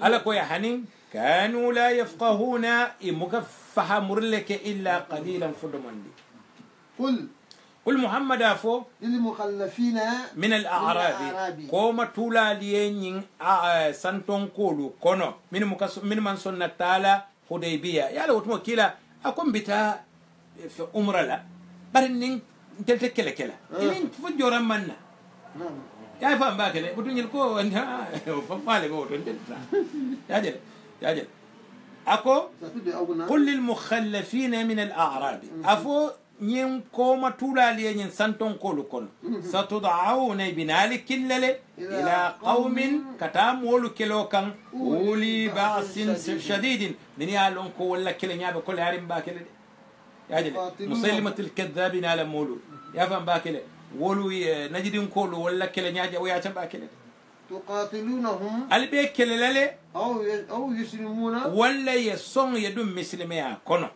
على كهانين كانوا لا يفقهون إمكفها مرلك إلا قليلا فدمندي قل محمد أفو للمخلفين من الأعراب كوما تولا لين سانتون كولو كونو من من سنة تالا حديبية يا لو تمو كلا أكون بتا في عمره لا برنين تلت كلا كلا إنين فجورا منا يا فهم باكله بدون يلكو أنت ففالي قول أنت يا جل أكو قل للمخلفين من الأعراب أفو نيم كوما تولا لين سانتون كولو كون ستدعون بنال كلله إلى قوم كتام ولو كيلو كان ولي بأس شديد من يالون كو ولا كلا نيابه كل هارم باكله يا جل مسلمة الكذابين على مولو يا فهم باكله ولو نجدين كولو ولا كلا نياجا ويا تباكله تقاتلونهم البيك كلله أو يسلمون ولا يسون يدم مسلميا كونو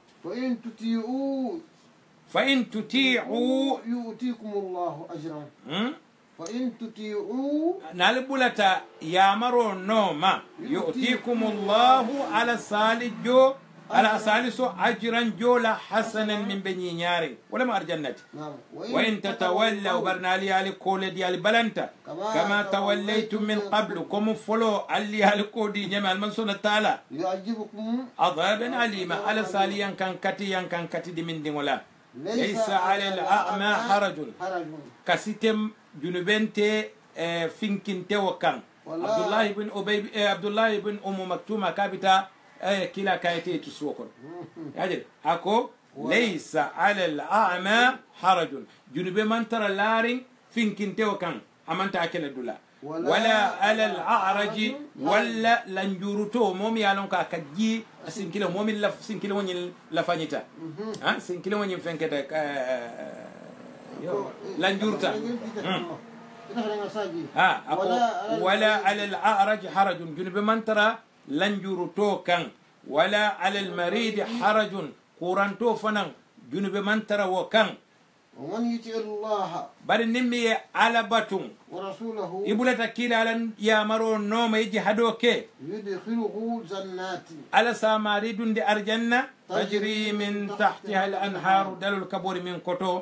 فإن تطيعوا يؤتيكم الله أجرا فإن تطيعوا نالبولتا يامرو نوما يؤتيكم الله على سالجو على سالسو أجرا جولا حسنا من بني نياري ولا ما أرجنت وإن تتولوا برنالي على كل ديال بلنتا كما توليتم من قبل كم فلو علي على كودي جمال من سنة تعالى يعجبكم عذابا عليما على ساليا كان كتي دي من دي ولا ليس على الأعمى حرج كسيتم جنوبنتي فينكنتي وكان عبد الله بن أم مكتومة كابتا كلا كايتي تسوكن يعني أكو ليس على الأعمى حرج جنوب من ترى لارين فينكنتي وكان أمن تأكل الدولا ولا على الأعرج ولا لنجورتو مومي يالون كاكجي سنكيلو مومي لف سنكيلو وني لفانيتا سنكيلو وني فنكتا لنجورتا ولا على الأعرج حرج جنوب من ترى لنجورتو كان ولا على المريض حرج قرانتو فنان جنوب من ترى وكان ومن يطع الله بل نمي على باتون ورسوله يبولتا كيلا على يامرو نوم يجي هدوكي يدخله جنات على ساماري دون دي أرجنة تجري من تحتها الأنهار دلو الكبور من كتو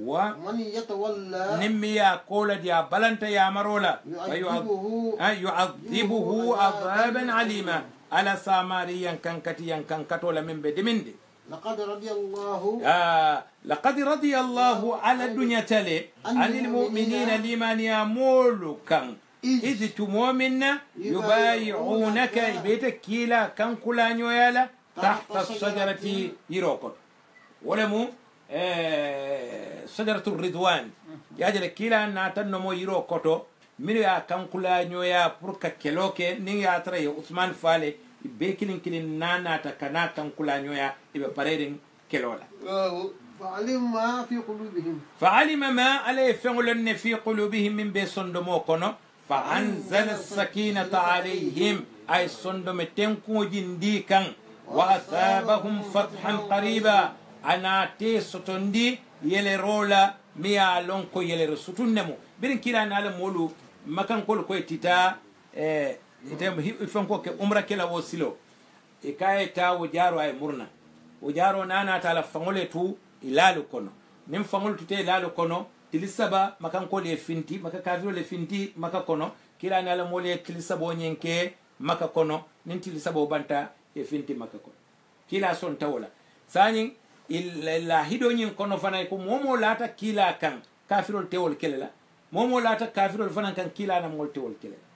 ومن يتولى نمي قول ديا بلنت يامرولا يعذبه عذابا عليما على ساماري ينكن كتولا من بدمندي لقد رضي الله لقد رضي الله على الدنيا تلي عن المؤمنين لمن يمول كان إذ تمومن يبايعونك بيتك كيلا كان كلا نيويالا تحت الشجرة يروكر ولمو شجرة الرضوان يجل كيلا ناتنمو يروكوتو من يا كان كلا نيويا بركا كيلوكي نيا تري عثمان فالي بيكلين كلين نانا تكنا كان كلا نيويا يبقى بريرين كيلولا فعلم ما في قلوبهم فعلم ما عليه فعلن في قلوبهم من بيسندمو كونو فأنزل السكينة عليهم أي صندم تنكو جندي كان وأثابهم فتحا قريبا أنا تي ستندي يلي رولا ميا لونكو يلي رسطن نمو بين كلا نعلم مولو مكان كل كوي تتا يفنكو كأمرا كلا وسيلو إكاية تا وجارو أي مرنا وجارو نانا تالا فنغولي تو إلالو كونو نم فنغولي تتي إلالو كونو tilisaba makan ko le finti maka kafiro le finti maka kono kila na la mole tilisabo nyenke maka kono nin tilisabo banta e finti maka kono kila son tawla sani illa hido nyin kono fana ko momo lata kila kan kafiro tewol kelela momo lata kafiro fana kan kila na mol tewol kelela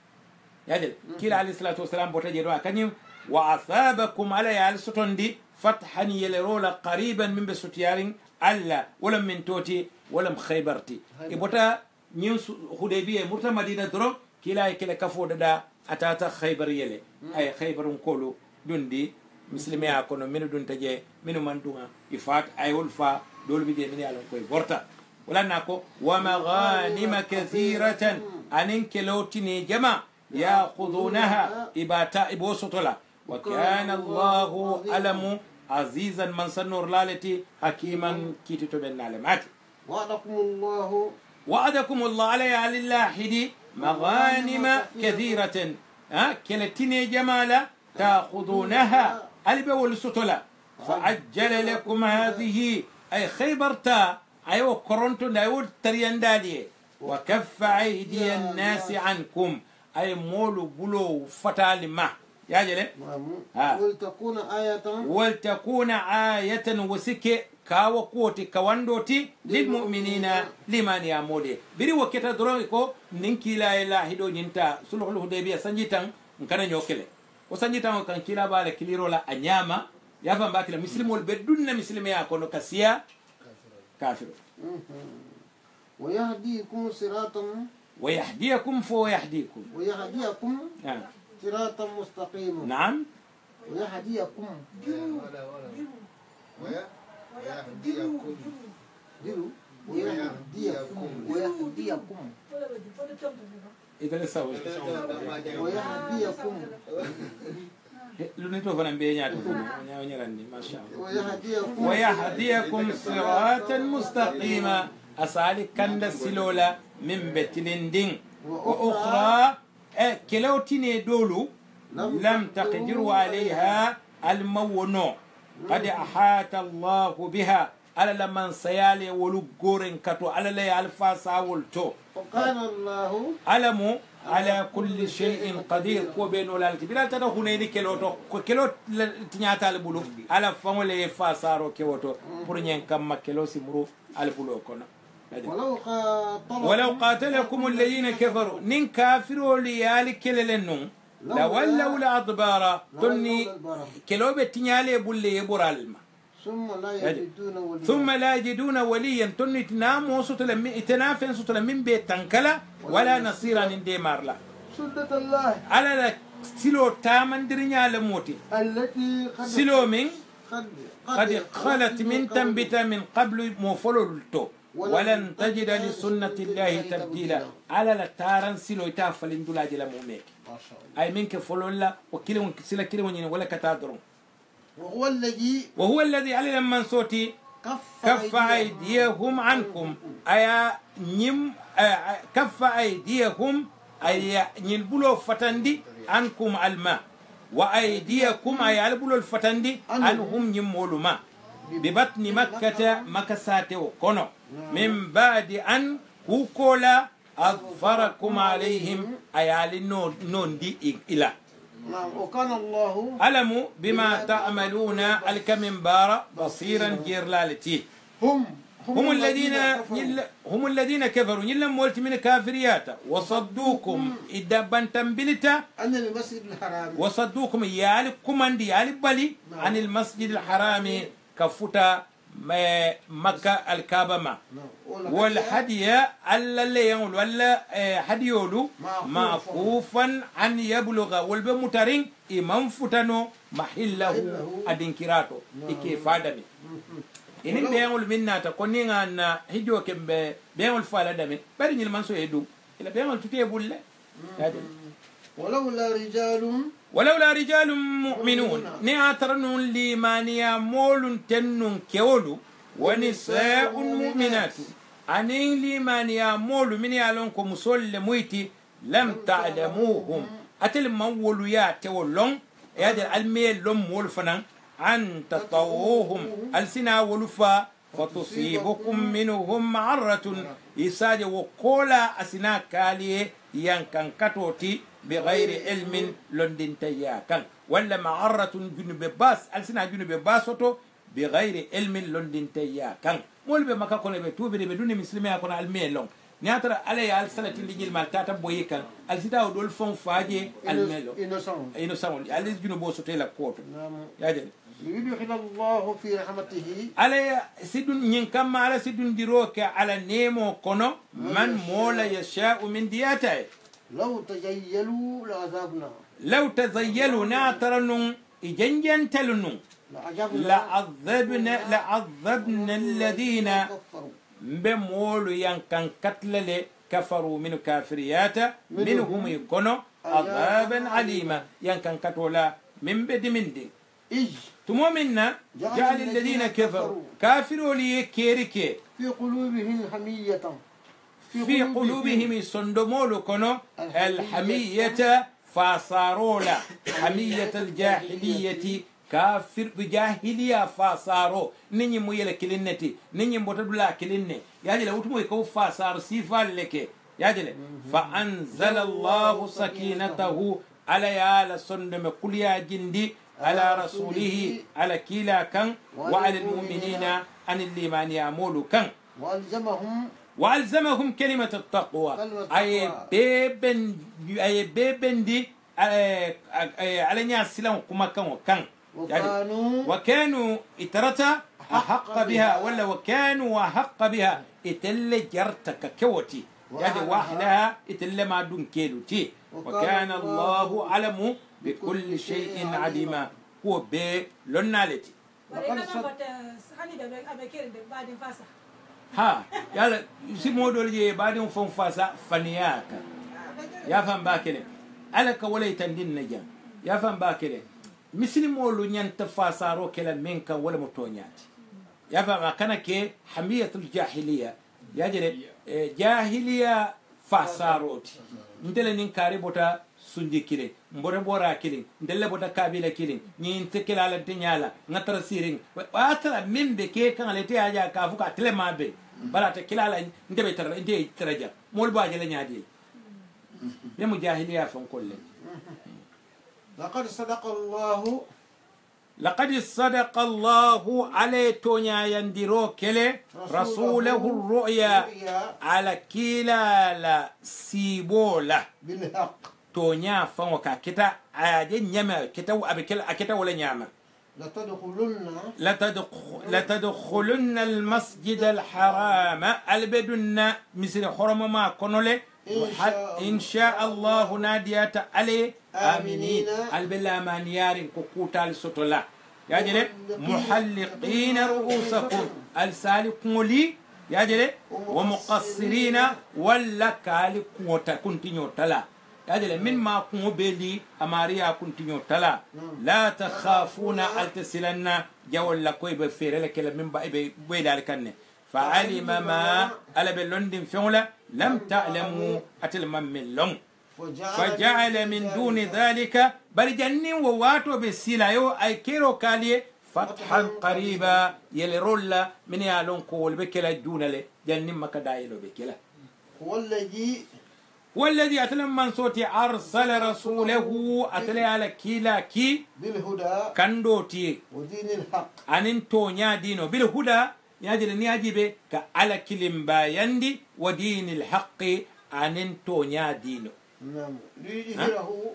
yadel kila alayhi salatu wassalam bota jero akanyim wa athabakum ala ya sutondi fathan yelerola qariban min besutiyarin alla wala min toti wala khaybarti ibota nyin hudaybiya murta madina doro kila kila kafo da atata khaybar yele ay khaybarun kolo dundi muslimi akono minu dun taje minu mandunga ifat ay wolfa dol bi de min yalla koy borta wala nako wa maghanima kathiratan anin kelotini jama ya'khudunaha ibata ibosotola wa kana Allahu alamu عزيزا من سنور لالتي حكيما كيتو بالنالمات وعدكم الله على الله حدي مغانم كثيرة كلتني جمالا تأخذونها الب والسطلة فعجل لكم هذه أي خيبرتا أي وكرنتو داود تريان دالي وكف أيدي الناس عنكم أي مولو بلو فتال ما يا جل ولتكون آية وسكي كاو كوتي كواندوتي للمؤمنين لمن يامودي بري وكتا درويكو نينكي لا اله الا نينتا سلوح الحديبيه سانجيتان نكنا نيوكله وسانجيتان كان كيلا بالا كليرو لا انياما يافام باكلا مسلمول بدون مسلم يا كونو كاسيا كافر ويهديكم صراطا ويهديكم ويهديكم صراطا مستقيما نعم ويهديكم ويهديكم إذا لسه ويهديكم لونيتو فنان بيناتو ما شاء الله ويهديكم صراطا مستقيما أسالك كند سلولا من بتلندين وأخرى كلوتيني دولو لم تقدروا عليها المونو قد أحاط الله بها على لمن سيالي ولغورن كتو على لي الفاسا ولتو وكان الله علمو على كل شيء قدير كو بينو لالتي بلا تدو هنيني كيلوتو كيلو تنياتا البلو على فامولي فاسارو كيوتو pour nyen kam كيلو سيمرو على البلو كنا ولو قاتلكم الذين كفروا نين كافروا ليالي كللنون لولوا الأدبار تني كيلو بتنيالي بولي برالما ثم لا يجدون وليا تني تنام وسط لم يتنافن وسط لم بيت تنكلا ولا نصيرا ندي مارلا سنة الله على سلو تامن درنيا لموتي التي سلو من قد خلت من تنبت من قبل مفلولتو ولن تجد لسنة الله تبديلا على التارن سلو يتافل اندولا جلا موميك أي منك فلولا وكلهم سلا كلهم ولا كتادرون وهو الذي على لمن صوتي كف أيديهم عنكم أي نيم كف أيديهم أي نلبلو فتندي عنكم الماء وأيديكم أي البلو الفتندي عنهم نمولو ما ببطن مكة مكسات وكونو من بعد أن كوكولا أظفركم عليهم أيال نون دي إلى وكان الله علم بما تعملون الكمنبار بصيرا جيرلالتي هم الذين كفروا يلا مولت من كافريات وصدوكم إذا بنتم بلتا عن المسجد الحرام وصدوكم يالي كماندي يالي بالي عن المسجد الحرام كفوتا مكة الكعبة ما والحدي اللي يقول ولا حدي يقولوا معفوفا عن يبلغ والبمترين إمام فتنو محله أدينكيراتو إكي فادمي إنك بيعمل منا تكونين أن هيجوا كم بيعمل فعل دمين بعدين المنسو يدوم إلا بيعمل تتيبول له ولولا رجال مؤمنون نعترنون لمانيا مول تنون كيولو ونساء مؤمنات أنين لمانيا مول من يالونكم مسول مويتي لم تعلموهم أتل مولو يا تولون يا الميل لهم مول فنان أن تطووهم السنا ولفا فتصيبكم منهم معرة يساج وقولا أسنا كالي ينكن كتوتي بغير علم لندن تياكن ولا معرة جنب باس السنا جنب باسوتو بغير علم لندن تياكن مول بمكا كون بتوبي بدون مسلمي يكون الميلون نياتر علي على سنة اللي مال تاتا بويكا السيدا ودول فون فاجي الميلو إنوسان على جنب بوسوتي لا كوتو يا يدخل الله في رحمته على سيدون ينكم على سيدون ديروك على نيمو كونو من مولا يشاء من دياته لو تزيلوا ناترنون إجنجن تلنون لعذبنا الذين بمولو ينكن كتلل كفروا من كافريات منهم يكونوا عذابا عليما ينكن كتولا من بدي من دي تمومنا جعل الذين كفروا كافروا لي كيركي في قلوبهم حمية في قلوبهم صندمول كنو الحمية فصارولا حمية الجاهلية كافر بجاهلية فصارو نيني مويلا كلينتي نيني مبتدلا كليني يعني لو تمو يكو فصار سيفال لك يعني فأنزل الله سكينته على يال صندم كل يا جندي على رسوله على كلا كان وعلى المؤمنين أن اللي من يعملوا كان وألزمهم كلمة التقوى أي بيبن دي على ناس سلام كما كان وكانوا اترتا أحق بها ولا وكانوا أحق بها اتل جرتك كوتي يعني واحدها اتل ما دون كيلوتي وكان الله علم بكل شيء عليما هو بي لونالتي ها يلا يسمو دولجي بعدين فون فاسا فنياكا يا فهم باكله على ولا يتندين نجا يا فهم باكله مسلمو لو نيانت فاسارو كلا منك ولا متونيات يا فهم كان كي حميه الجاهليه يا جري جاهليه فاساروتي ndele nin kari bota sundi kile mbore bora kile ndele bota kabila kile ni ntekela la tinyala ngatara siring atara mimbe ke kan le te aja ka fuka telema be bala te kila la ndebe tara inde taraja mol ba jele nyaadi be mujahiliya fon kolle لقد صدق الله على تونيا يندرو كله رسوله الرؤيا على كلا لا سيبولا بالحق تونيا فوكا كتا عادي نيما كتا وابكل اكتا ولا نيما لتدخلن المسجد الحرام البدن مثل حرم ما كنول إن شاء الله ناديات عليه آمنين البلا مانيار كوكوتا السطلا يا محلقين رؤوسكم السالكم لي يا ومقصرين ولا كالكوتا كنتينيو تلا يا من ما كون بلي أماريا كنتينيو تلا لا تخافون التسلنا جول لكوي بفير لك من بيدار كنه فعلم ما ألا بلندن فيولا لم تعلموا أتلم من لهم فجعل من دون ذلك برجنين وواتو بسيلايو أي كيرو كالي فتحا قريبا يلرولا من يالون كول بكلا جونالي جنين مكدايلو بكلا هو الذي والذي أتلم من صوتي أرسل رسوله أتلي على كيلا كي بالهدى كندوتي ودين الحق أن تونيا دينو بالهدى يجل نياجيب كعلى كلم بايندي ودين الحق أن تونيا دينو نعم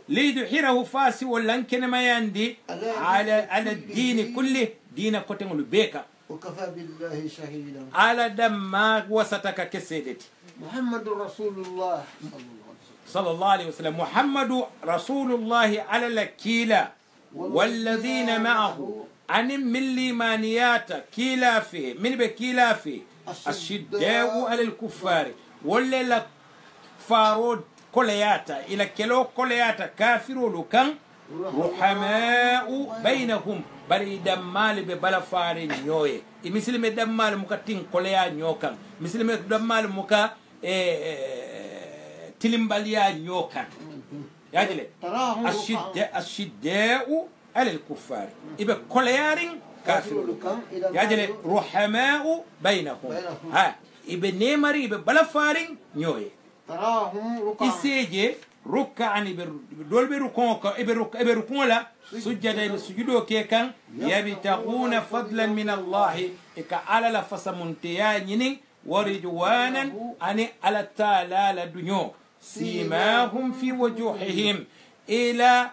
ليدحره فاسي ولنكن ما يندي على الدين كله دين كتن البيكا وكفى بالله شهيدا على دم ما وسطك كسيدتي محمد رسول الله صلى الله عليه وسلم محمد رسول الله على الكيلة والذين معه عن من ليمانيات كيلا فيه من بكيلا فيه الشداء على الكفار ولا فارود كلياتا إلى كيلو كلياتا كافر لكان رحماء بينهم bari dammal be bala faare ñoye e misilme dammal muka tin koleya ñokan misilme dammal muka tilimbaliya ñokan yajile ashidda'u ala al-kuffar ibe koleyarin kafiru yajile ruhama'u bainahum ha ibe nemari ibe bala faare ñoye iseje ruk'an ibe dolbe rukon ko ibe rukon la sujjada ibe sujudo ke kan yabtaguna fadlan min Allah ika ala la fasamuntiya nyini waridwanan ani ala ta'ala la dunyo simahum fi wujuhihim ila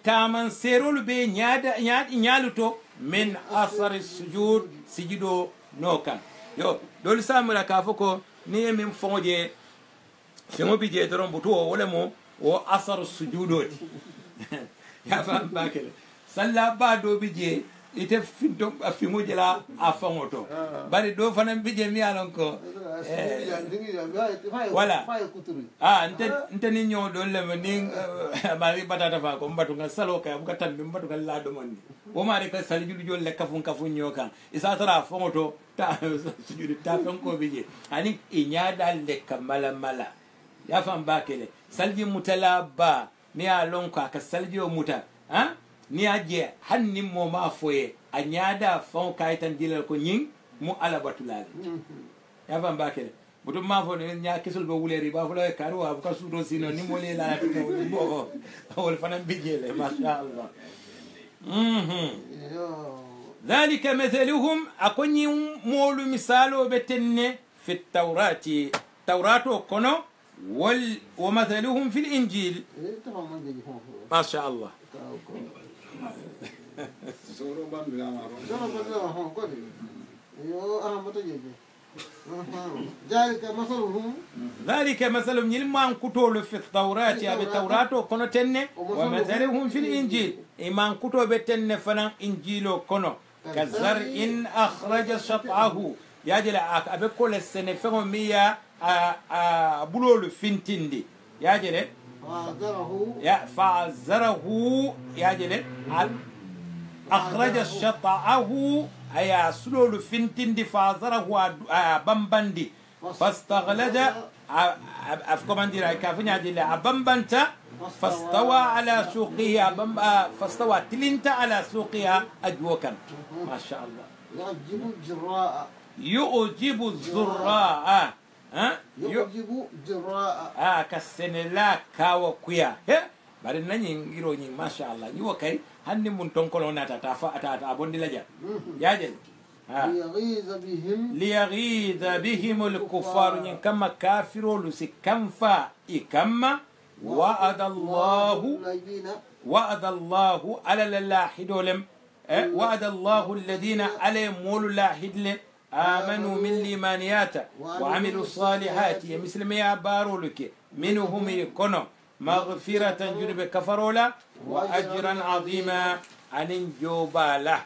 taman serol be nyaluto min asar sujud sujudo nokan yo dol samira ka foko ni min fonje fimo bije doron butu wala mo o asar sujudoti ya fam bakele salla ba do bije ite finto fimo jela afangoto bari do fanan bije mi alon ko wala nte ni nyo do le ni bari batata fa ko mbatu ngal salo ka buka tan mbatu ngal la do monni o mari ka sali judu jol le kafun nyokan isa tara afangoto ta sujudu ta fen ko bije ani inyada le kamala mala ya fam bakele salji mutala ba ni a lonka ka salji o muta ha ni aje hanni mo ma foye a nyaada fon kaytan dilal ko nyin mu ala batulale ya fam bakele butum ma fo ne nya kisul be wuleri ba fo la karu wa ka sudo sino ni mo le la to bo wol fanan bijele ma sha Allah ذلك مثلهم أكوني مولو مثالو بتنة في التوراة توراة كنو ومثلهم في الإنجيل ما شاء الله ذلك مثلهم يلمان كتول في التوراة أبي التوراة كنو تنة ومثلهم في الإنجيل إمان كتول بتنة فنان إنجيلو كنو كزرع إن أخرج شطعه يجل أبي كل السنة فهم مية بلول فينتيندي يجل فعزره يجل أخرج شطعه أي سلول فينتيندي فعزره بمبندي فاستغلد أفكم ديرا كافين يجل بمبنتا فاستوى على سوقها فاستوى تلنت على سوقها أجوكا ما شاء الله يعجب الزراء يعجب الزراء كالسنلا كاو كويا bari nanyi ngiro nyi masha Allah ni wakai hanni mun tonkolo nata ta abondi laja yaje ليغيظ بهم الكفار كما كافروا لسكنفا إكما وعد الله على اللاحد ولم وعد الله الذين عليهم مول اللاحد آمنوا من الإيمانيات وعملوا الصالحات مثل ما يعباروا لك منهم يكونوا مغفرة جنب كفرولا وأجرا عظيما عن جوباله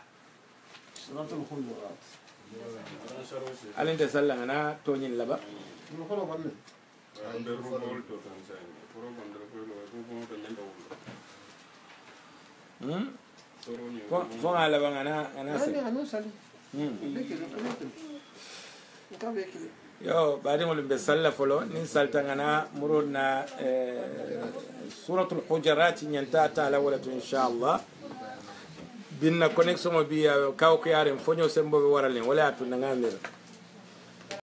هل انت سلم انا تونين لبا فون على بان انا يو بعدين ولم بسلا فلو نين سالتا انا مرودنا سورة الحجرات ينتا على ولد ان شاء الله binna connexion bi kaw ko yaren fonyo sembo be waralen wala to nangam